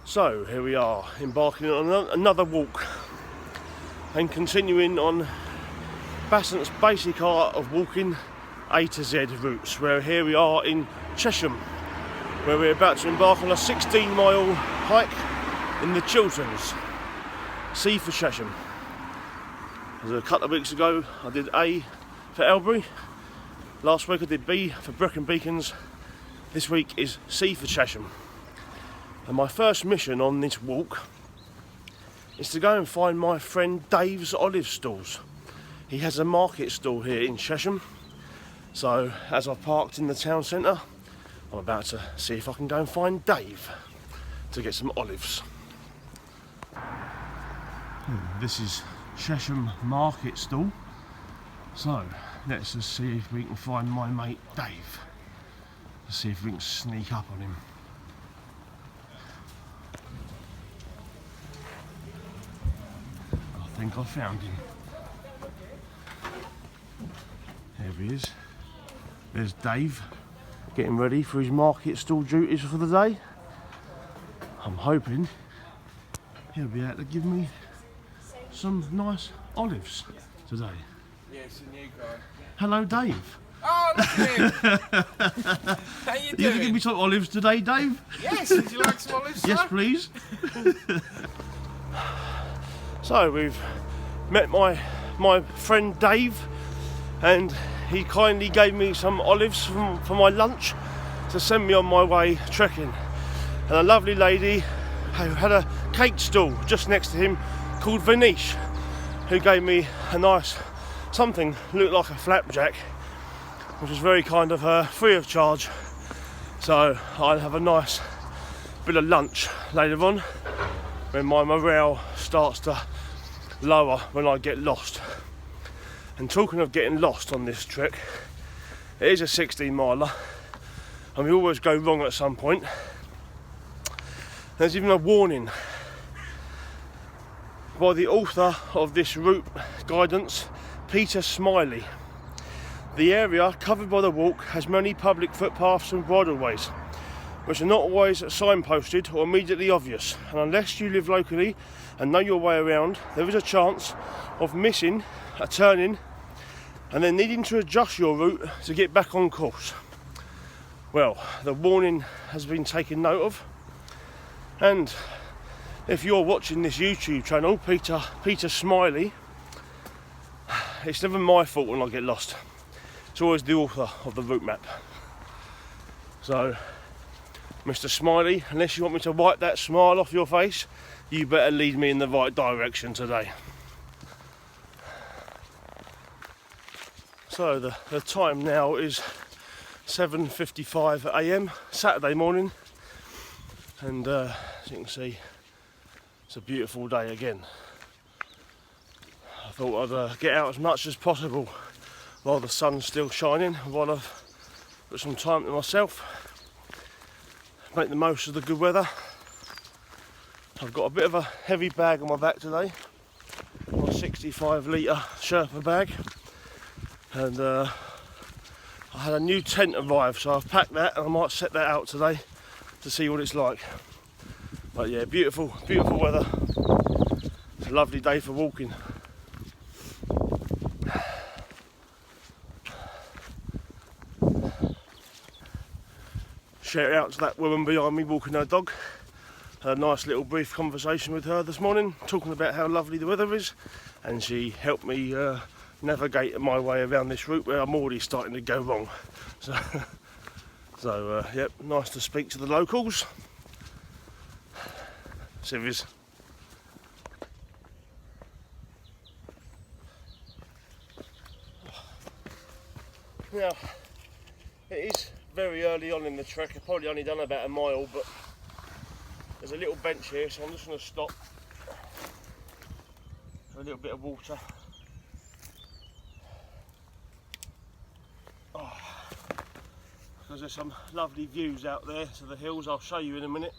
So here we are, embarking on another walk and continuing on Bassant's basic art of walking A to Z routes, where here we are in Chesham, where we're about to embark on a 16-mile hike in the Chilterns, C for Chesham. As a couple of weeks ago I did A for Elbury, last week I did B for Brecon Beacons, this week is C for Chesham. And my first mission on this walk is to go and find my friend Dave's olive stalls. He has a market stall here in Chesham. So as I've parked in the town centre, I'm about to see if I can go and find Dave to get some olives. This is Chesham market stall. So let's just see if we can find my mate Dave. Let's see if we can sneak up on him. I think I found him. There he is. There's Dave, getting ready for his market stall duties for the day. I'm hoping he'll be able to give me some nice olives today. Yes, a new guy. Hello, Dave. Oh, look at him! How you You doing? gonna give me some olives today, Dave? Yes, would you like some olives, sir? Yes, please. So we've met my friend Dave, and he kindly gave me some olives for my lunch to send me on my way trekking. And a lovely lady who had a cake stall just next to him called Vanish, who gave me a nice something looked like a flapjack, which was very kind of her, free of charge. So I'll have a nice bit of lunch later on when my morale starts to lower when I get lost. And talking of getting lost on this trek, it is a 16-miler and we always go wrong at some point. There's even a warning by the author of this route guidance, Peter Smiley. The area covered by the walk has many public footpaths and bridleways, which are not always signposted or immediately obvious, and unless you live locally and know your way around, there is a chance of missing a turning and then needing to adjust your route to get back on course. Well, the warning has been taken note of, and if you're watching this YouTube channel, Peter Smiley, it's never my fault when I get lost. It's always the author of the route map. So, Mr. Smiley, unless you want me to wipe that smile off your face, you better lead me in the right direction today. So the time now is 7:55 AM, Saturday morning, and as you can see, it's a beautiful day again. I thought I'd get out as much as possible while the sun's still shining, while I've got some time to myself, make the most of the good weather. I've got a bit of a heavy bag on my back today, my 65 litre Sherpa bag, and I had a new tent arrive, so I've packed that and I might set that out today to see what it's like. But yeah, beautiful weather. It's a lovely day for walking. Shout out to that woman behind me walking her dog. Had a nice little brief conversation with her this morning, talking about how lovely the weather is, and she helped me navigate my way around this route where I'm already starting to go wrong. So yep, nice to speak to the locals. Civvies. Now, it is very early on in the trek. I've probably only done about a mile, but there's a little bench here, so I'm just going to stop for a little bit of water. Because there's some lovely views out there to the hills, I'll show you in a minute.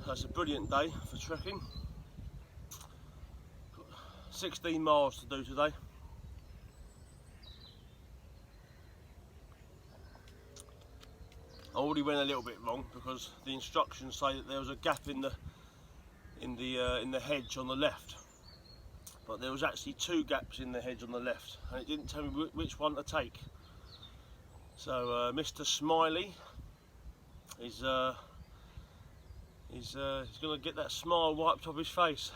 That's a brilliant day for trekking. 16 miles to do today. already went a little bit wrong because the instructions say that there was a gap in the hedge on the left, but there was actually 2 gaps in the hedge on the left, and it didn't tell me which one to take. So Mr. Smiley is he's going to get that smile wiped off his face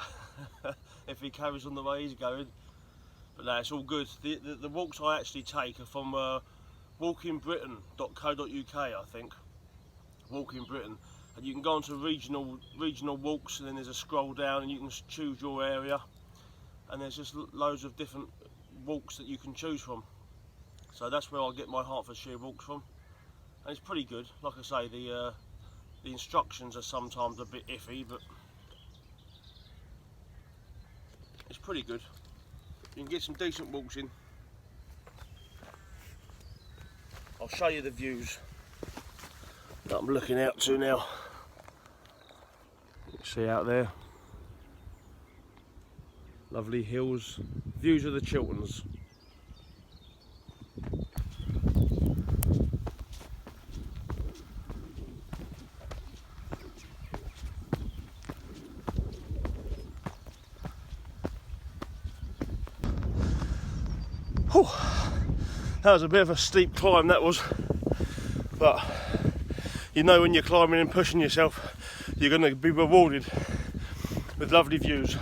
if he carries on the way he's going. But no, it's all good. The walks I actually take are from walkingbritain.co.uk, I think. Walking Britain, and you can go onto regional walks, and then there's a scroll down and you can choose your area, and there's just loads of different walks that you can choose from. So that's where I get my Hertfordshire walks from, and it's pretty good. Like I say, the instructions are sometimes a bit iffy, but it's pretty good. You can get some decent walks in. I'll show you the views that I'm looking out to now. You can see out there, lovely hills, views of the Chilterns. Whew. That was a bit of a steep climb, that was, but you know when you're climbing and pushing yourself, you're going to be rewarded with lovely views.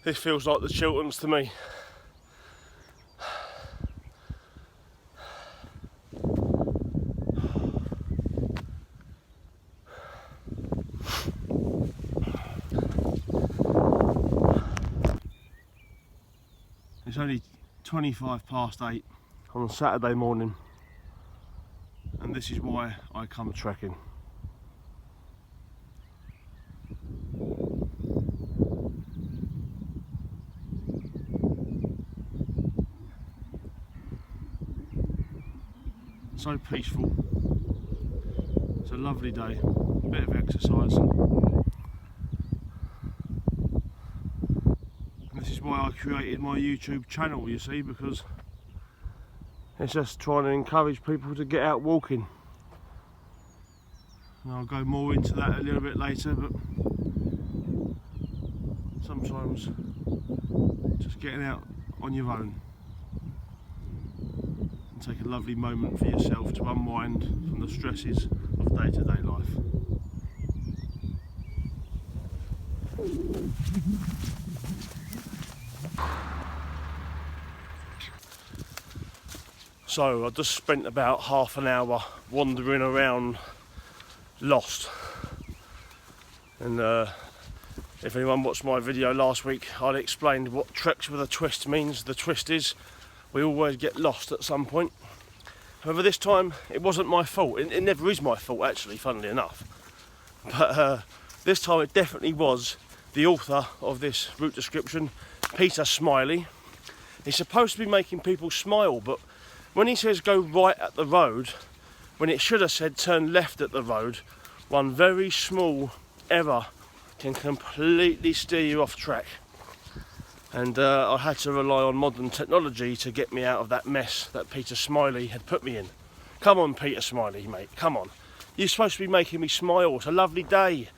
This feels like the Chilterns to me. It's only 8:25 on a Saturday morning, and this is why I come trekking. So peaceful. It's a lovely day, a bit of exercise. This is why I created my YouTube channel, you see, because it's just trying to encourage people to get out walking. And I'll go more into that a little bit later, but sometimes just getting out on your own and take a lovely moment for yourself to unwind from the stresses of day-to-day life. So I just spent about half an hour wandering around lost, and if anyone watched my video last week, I explained what treks with a twist means. The twist is we always get lost at some point. However, this time it wasn't my fault. It never is my fault, actually, funnily enough, but this time it definitely was the author of this route description, Peter Smiley. He's supposed to be making people smile, but when he says go right at the road, when it should have said turn left at the road, one very small error can completely steer you off track. And I had to rely on modern technology to get me out of that mess that Peter Smiley had put me in. Come on, Peter Smiley, mate, come on. You're supposed to be making me smile. It's a lovely day.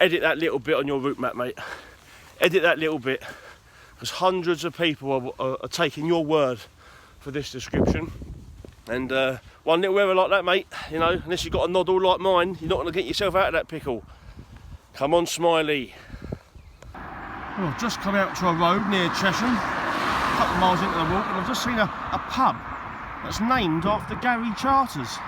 Edit that little bit on your route map, mate. Edit that little bit, because hundreds of people are taking your word for this description, and one little error like that, mate, you know, unless you've got a noddle like mine, you're not going to get yourself out of that pickle. Come on, Smiley. Well, I've just come out to a road near Chesham, a couple of miles into the walk, and I've just seen a pub that's named after Gary Chilterns.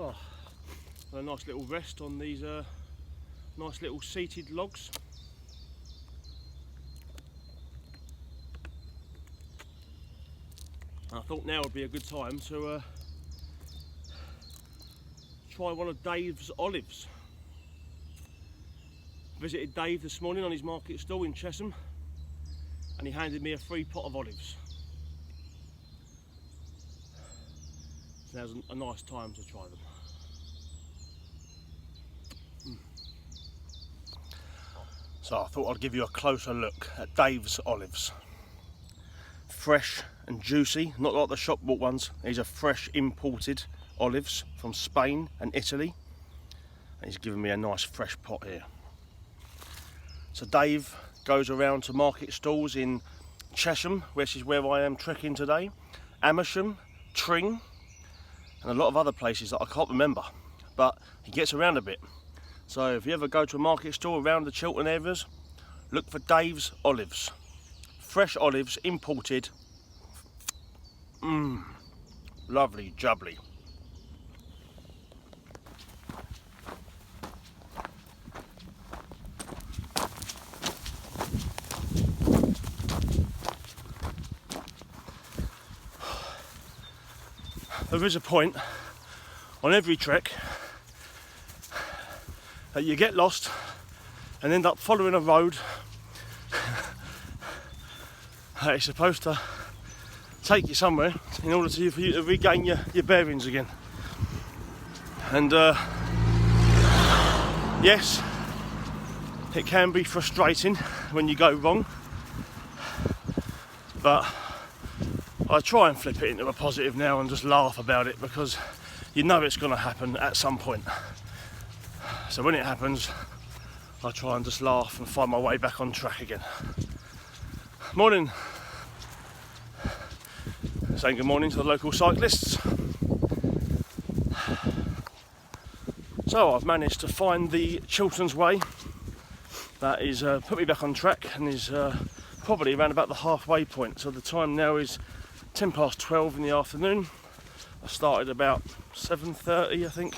Oh, a nice little rest on these nice little seated logs. I thought now would be a good time to try one of Dave's olives. Visited Dave this morning on his market stall in Chesham, and he handed me a free pot of olives. So now's a nice time to try them. So I thought I'd give you a closer look at Dave's olives. Fresh and juicy, not like the shop bought ones. These are fresh imported olives from Spain and Italy. And he's given me a nice fresh pot here. So Dave goes around to market stalls in Chesham, which is where I am trekking today, Amersham, Tring, and a lot of other places that I can't remember, but he gets around a bit. So if you ever go to a market stall around the Chiltern areas, look for Dave's olives. Fresh olives, imported. Lovely jubbly. There is a point on every trek that you get lost and end up following a road that is supposed to take you somewhere in order for you to regain your bearings again. And yes, it can be frustrating when you go wrong, but I try and flip it into a positive now and just laugh about it, because you know it's going to happen at some point. So when it happens, I try and just laugh and find my way back on track again. Morning. Saying good morning to the local cyclists. So I've managed to find the Chilterns way. That is put me back on track and is probably around about the halfway point. So the time now is 10 past 12 in the afternoon. I started about 7:30 I think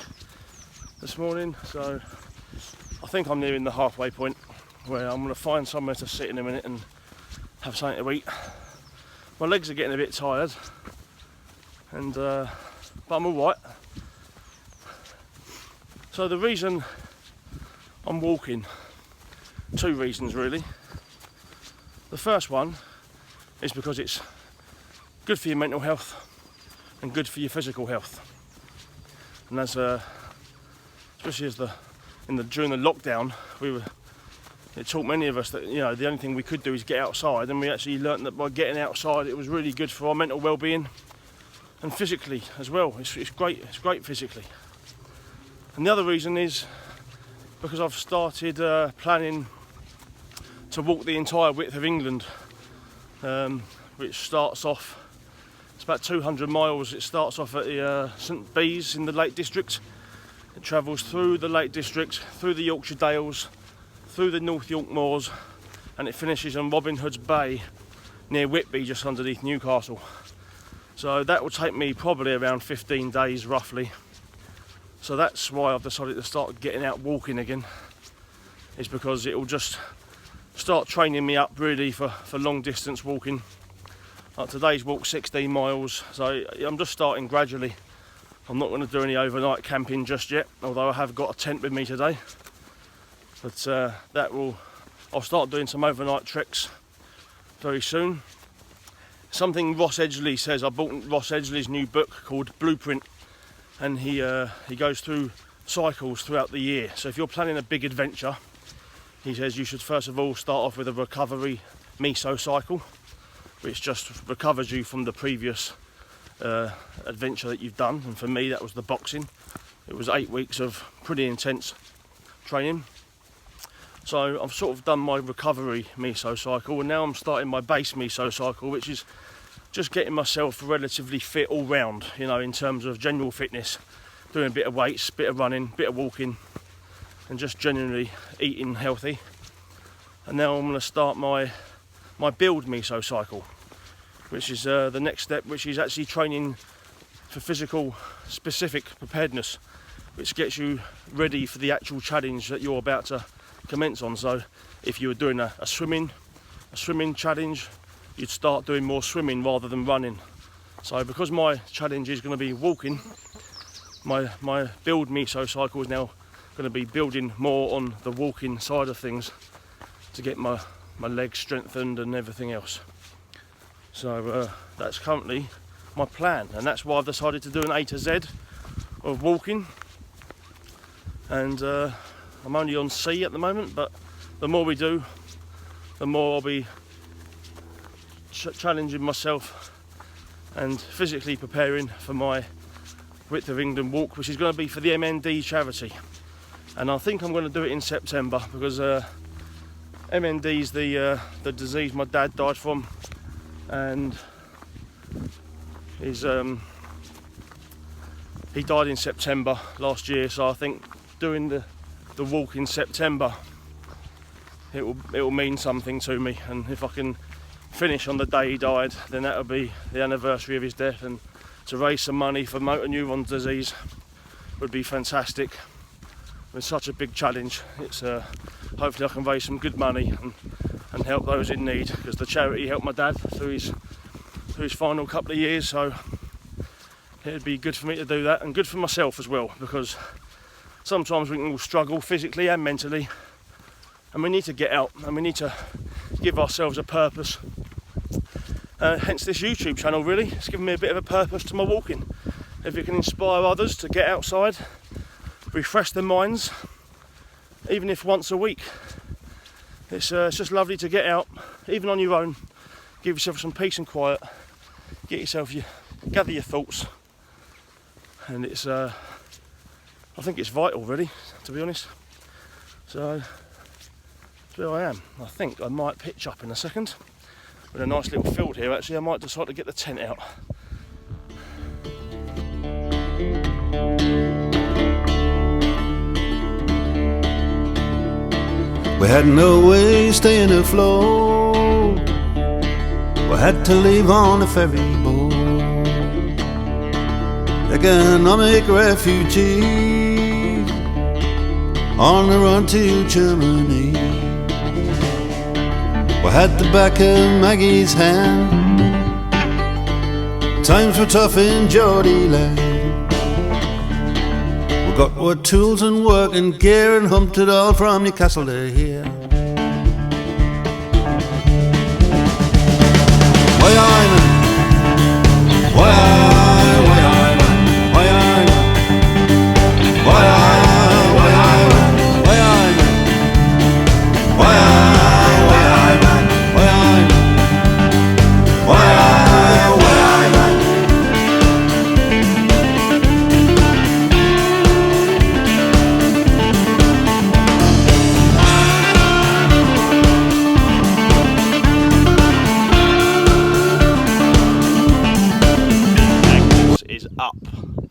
this morning, so I think I'm nearing the halfway point where I'm going to find somewhere to sit in a minute and have something to eat. My legs are getting a bit tired, and but I'm alright. So the reason I'm walking, two reasons really. The first one is because it's good for your mental health and good for your physical health, and that's especially during the lockdown, it taught many of us that, you know, the only thing we could do is get outside, and we actually learnt that by getting outside it was really good for our mental well-being and physically as well. It's great physically. And the other reason is because I've started planning to walk the entire width of England, which starts off, it's about 200 miles. It starts off at the St Bees in the Lake District. It travels through the Lake District, through the Yorkshire Dales, through the North York Moors, and it finishes on Robin Hood's Bay near Whitby, just underneath Newcastle. So that will take me probably around 15 days roughly. So that's why I've decided to start getting out walking again, is because it will just start training me up really for long distance walking. Like today's walk 16 miles, so I'm just starting gradually. I'm not going to do any overnight camping just yet, although I have got a tent with me today. But I'll start doing some overnight treks very soon. Something Ross Edgley says, I bought Ross Edgley's new book called Blueprint, and he goes through cycles throughout the year. So if you're planning a big adventure, he says you should first of all start off with a recovery meso cycle, which just recovers you from the previous adventure that you've done. And for me, that was the boxing. It was 8 weeks of pretty intense training. So I've sort of done my recovery meso cycle, and now I'm starting my base meso cycle, which is just getting myself relatively fit all round, you know, in terms of general fitness, doing a bit of weights, bit of running, bit of walking, and just generally eating healthy. And now I'm going to start my build meso cycle, which is the next step, which is actually training for physical specific preparedness, which gets you ready for the actual challenge that you're about to commence on. So if you were doing a swimming challenge, you'd start doing more swimming rather than running. So because my challenge is going to be walking, my build meso cycle is now going to be building more on the walking side of things to get my legs strengthened and everything else. So that's currently my plan, and that's why I've decided to do an A to Z of walking. And I'm only on C at the moment, but the more we do, the more I'll be challenging myself and physically preparing for my Width of England walk, which is going to be for the MND charity. And I think I'm going to do it in September because MND is the disease my dad died from, and he died in September last year. So I think doing the walk in September, it will mean something to me. And if I can finish on the day he died, then that'll be the anniversary of his death, and to raise some money for motor neuron disease would be fantastic. It's such a big challenge. It's hopefully I can raise some good money and help those in need, because the charity helped my dad through his final couple of years. So it'd be good for me to do that, and good for myself as well, because sometimes we can all struggle physically and mentally, and we need to get out and we need to give ourselves a purpose. Hence this YouTube channel, really. It's given me a bit of a purpose to my walking. If it can inspire others to get outside, refresh their minds, even if once a week. It's just lovely to get out, even on your own, give yourself some peace and quiet, gather your thoughts, and it's I think it's vital, really, to be honest. So there I am. I think I might pitch up in a second. With a nice little field here, actually, I might decide to get the tent out. We had no way staying afloat. We had to leave on a ferry boat. Economic refugees on the run to Germany. We had the back of Maggie's hand. Times were tough in Geordie land. We got our tools and work and gear and humped it all from Newcastle to here. Why I man? Why I man? Why I man? Why I man? Why I man? Why I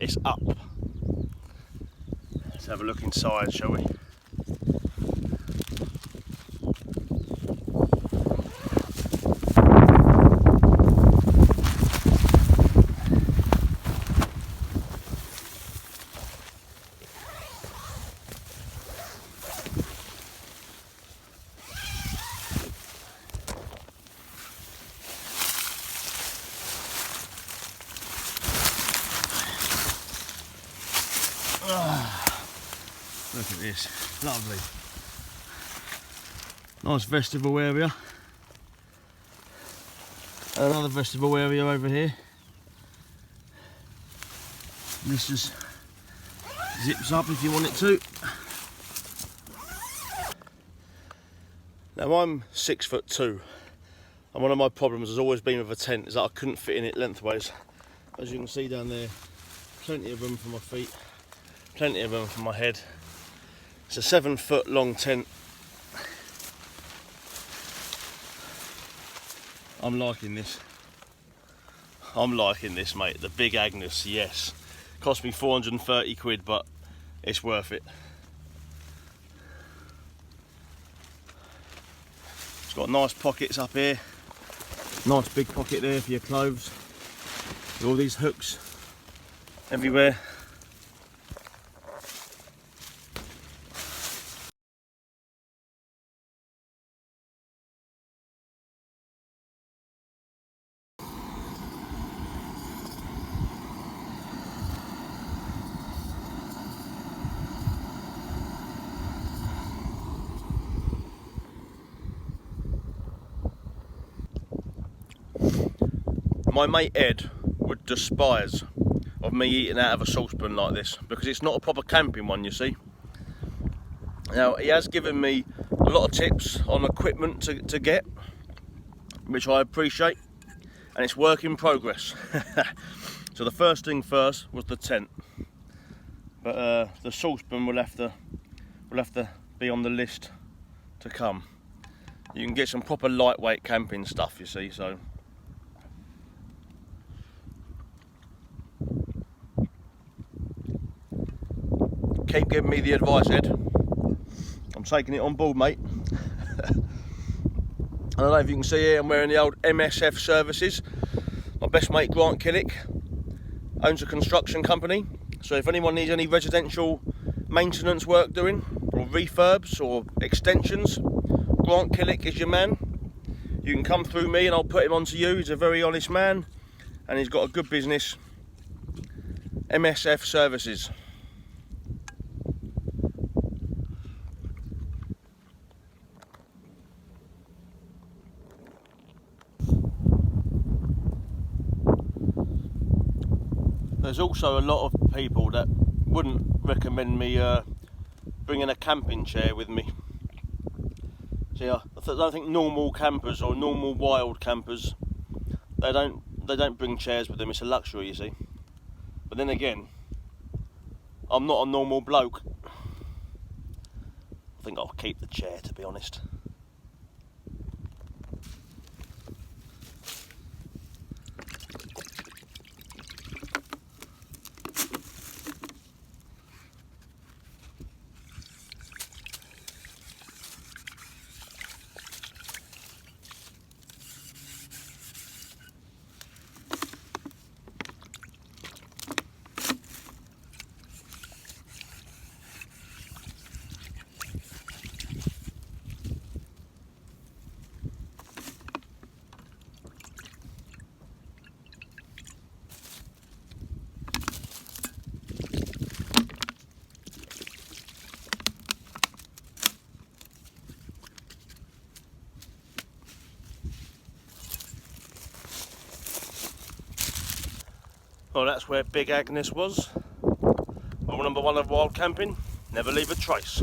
It's up. Let's have a look inside, shall we? Look at this, lovely. Nice vestibule area. Another vestibule area over here. And this just zips up if you want it to. Now I'm 6'2", and one of my problems has always been with a tent is that I couldn't fit in it lengthways. As you can see down there, plenty of room for my feet, plenty of room for my head. It's a 7 foot long tent. I'm liking this. I'm liking this, mate. The big Agnes, yes. Cost me 430 quid, but it's worth it. It's got nice pockets up here. Nice big pocket there for your clothes. All these hooks everywhere. My mate Ed would despise of me eating out of a saucepan like this, because it's not a proper camping one, you see. Now, he has given me a lot of tips on equipment to get, which I appreciate, and it's work in progress. So the first thing first was the tent, but the saucepan will have to be on the list to come. You can get some proper lightweight camping stuff, you see. So keep giving me the advice, Ed. I'm taking it on board, mate. I don't know if you can see here, I'm wearing the old MSF services. My best mate Grant Killick owns a construction company, so if anyone needs any residential maintenance work doing, or refurbs or extensions, Grant Killick is your man. You can come through me and I'll put him on to you. He's a very honest man and he's got a good business. MSF services. There's also a lot of people that wouldn't recommend me bringing a camping chair with me. See, I don't think normal campers or normal wild campers, they don't bring chairs with them. It's a luxury, you see. But then again, I'm not a normal bloke. I think I'll keep the chair, to be honest. Well, that's where Big Agnes was. Rule number 1 of wild camping, never leave a trace.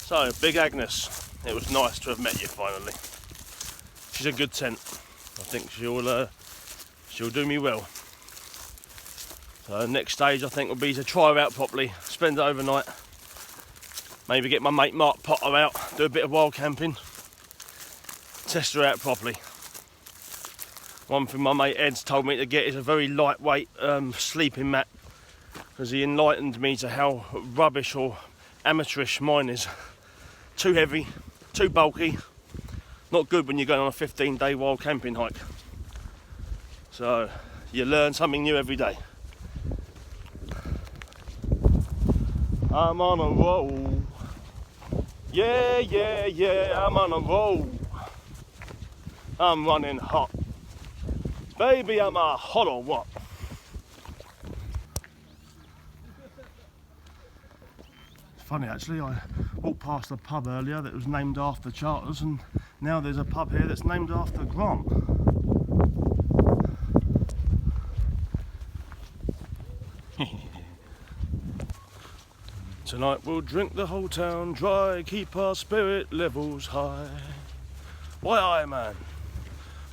So, Big Agnes, it was nice to have met you finally. She's a good tent. I think she'll do me well. So next stage I think will be to try her out properly, spend it overnight. Maybe get my mate Mark Potter out, do a bit of wild camping, test her out properly. One thing my mate Ed's told me to get is a very lightweight sleeping mat, because he enlightened me to how rubbish or amateurish mine is. Too heavy, too bulky, not good when you're going on a 15-day wild camping hike. So you learn something new every day. I'm on a roll. Yeah, yeah, yeah, I'm on a roll. I'm running hot. Baby, am I hot or what? It's funny actually, I walked past a pub earlier that was named after Charters, and now there's a pub here that's named after Grant. Tonight we'll drink the whole town dry, keep our spirit levels high. Why aye, man?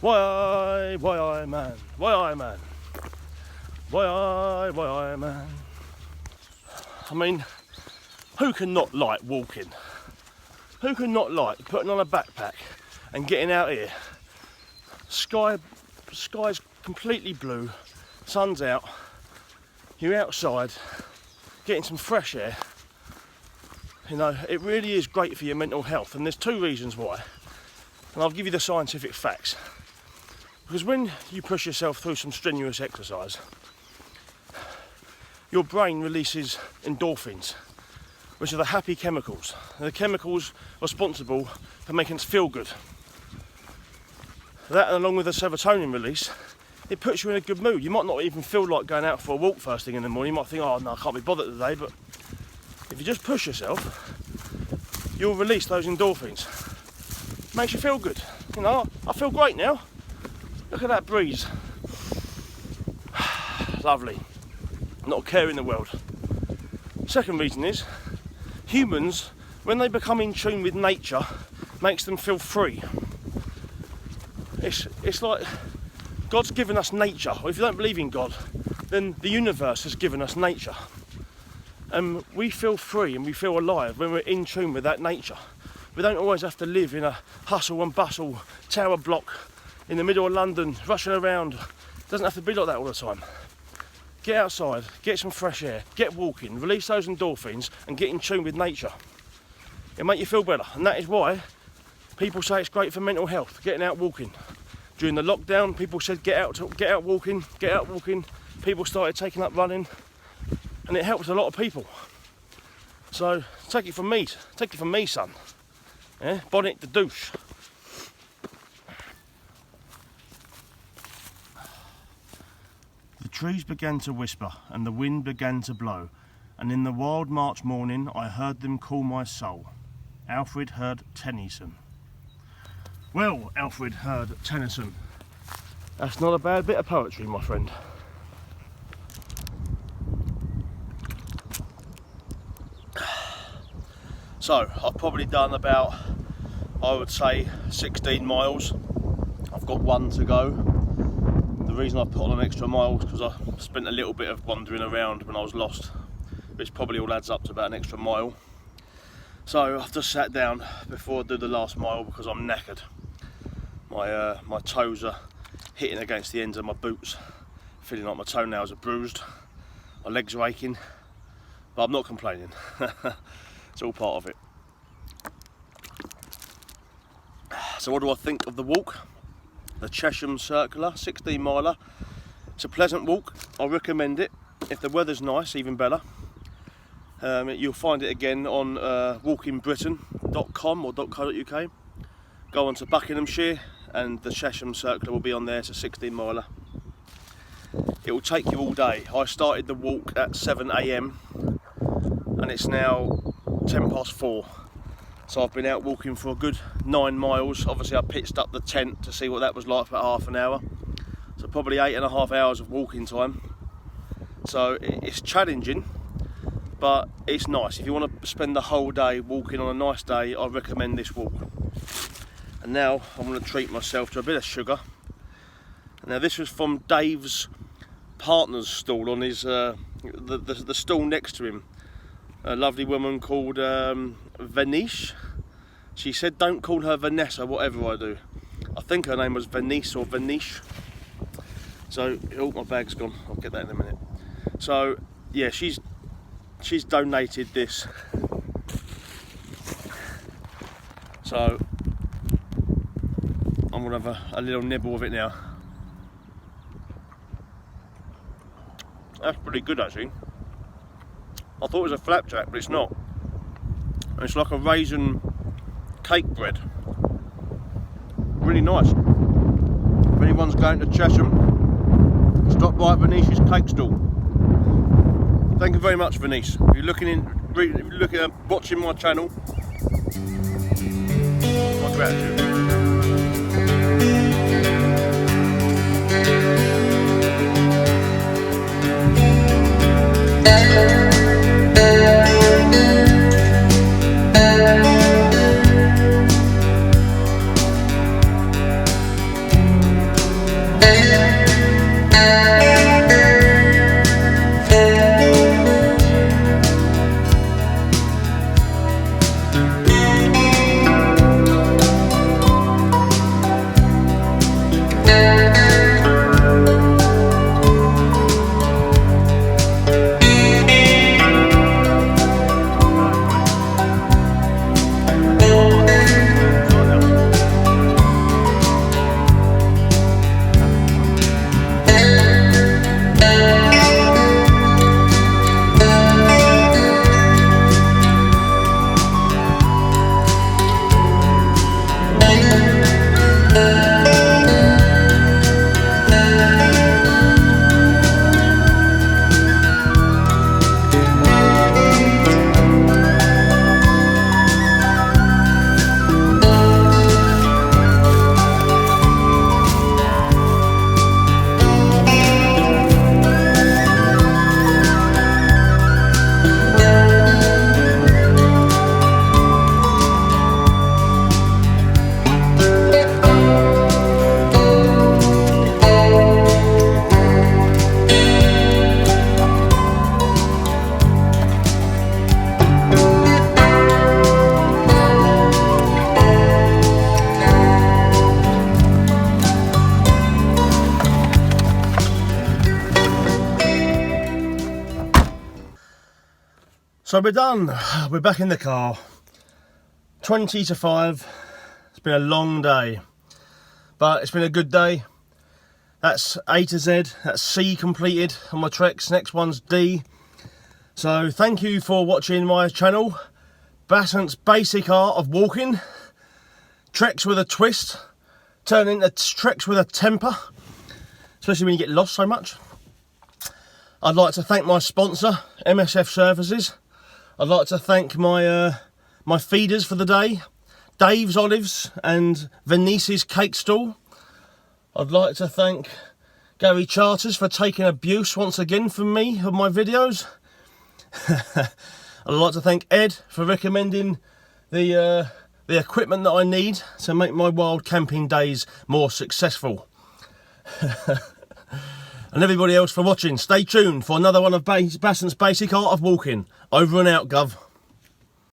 Why aye, man? Why aye, man? Why aye, man? I mean, who can not like walking? Who can not like putting on a backpack and getting out here? Sky's completely blue, sun's out, you're outside, getting some fresh air. You know, it really is great for your mental health, and there's 2 reasons why. And I'll give you the scientific facts. Because when you push yourself through some strenuous exercise, your brain releases endorphins, which are the happy chemicals. They're the chemicals responsible for making us feel good. That, along with the serotonin release, it puts you in a good mood. You might not even feel like going out for a walk first thing in the morning. You might think, oh no, I can't be bothered today, but if you just push yourself, you'll release those endorphins. Makes you feel good. You know, I feel great now. Look at that breeze. Lovely. Not a care in the world. Second reason is, humans, when they become in tune with nature, makes them feel free. It's like God's given us nature. Or if you don't believe in God, then the universe has given us nature. And we feel free and we feel alive when we're in tune with that nature. We don't always have to live in a hustle and bustle tower block in the middle of London, rushing around. It doesn't have to be like that all the time. Get outside, get some fresh air, get walking, release those endorphins and get in tune with nature. It'll make you feel better, and that is why people say it's great for mental health, getting out walking. During the lockdown, people said get out walking. People started taking up running, and it helps a lot of people. So take it from me, son. Yeah? Bonnet the douche. The trees began to whisper and the wind began to blow, and in the wild March morning I heard them call my soul. Alfred Hurd Tennyson. Well, Alfred Hurd Tennyson, that's not a bad bit of poetry, my friend. So, I've probably done about, I would say, 16 miles. I've got one to go. The reason I put on an extra mile is because I spent a little bit of wandering around when I was lost, which probably all adds up to about an extra mile. So I've just sat down before I do the last mile because I'm knackered. My toes are hitting against the ends of my boots, feeling like my toenails are bruised. My legs are aching, but I'm not complaining. It's all part of it. So what do I think of the walk? The Chesham Circular, 16 miler. It's a pleasant walk. I recommend it. If the weather's nice, even better. You'll find it again on walkingbritain.com or .co.uk. Go on to Buckinghamshire and the Chesham Circular will be on there. It's a 16 miler. It will take you all day. I started the walk at 7 AM and it's now 10 past 4. So I've been out walking for a good 9 miles. Obviously I pitched up the tent to see what that was like for half an hour. So probably 8.5 hours of walking time. So it's challenging, but it's nice. If you want to spend the whole day walking on a nice day, I recommend this walk. And now I'm going to treat myself to a bit of sugar. Now this was from Dave's partner's stall on his the stall next to him. A lovely woman called Venice. She said don't call her Vanessa, whatever I do. I think her name was Venice or Venice. So, oh, my bag's gone. I'll get that in a minute. So, yeah, she's donated this. So, I'm gonna have a little nibble of it now. That's pretty good actually. I thought it was a flapjack, but it's not. It's like a raisin cake bread. Really nice. If anyone's going to Chesham, stop by at Venice's cake stall. Thank you very much, Venice. If you're looking at watching my channel, my gratitude. So we're done. We're back in the car. 20 to 5. It's been a long day, but it's been a good day. That's A to Z. That's C completed on my treks. Next one's D. So thank you for watching my channel. Bassant's basic art of walking. Treks with a twist. Turn into treks with a temper. Especially when you get lost so much. I'd like to thank my sponsor, MSF Services. I'd like to thank my my feeders for the day, Dave's Olives and Venice's Cake Stall. I'd like to thank Gary Charters for taking abuse once again from me of my videos. I'd like to thank Ed for recommending the equipment that I need to make my wild camping days more successful. And everybody else for watching. Stay tuned for another one of Bassant's basic art of walking. Over and out, Gov.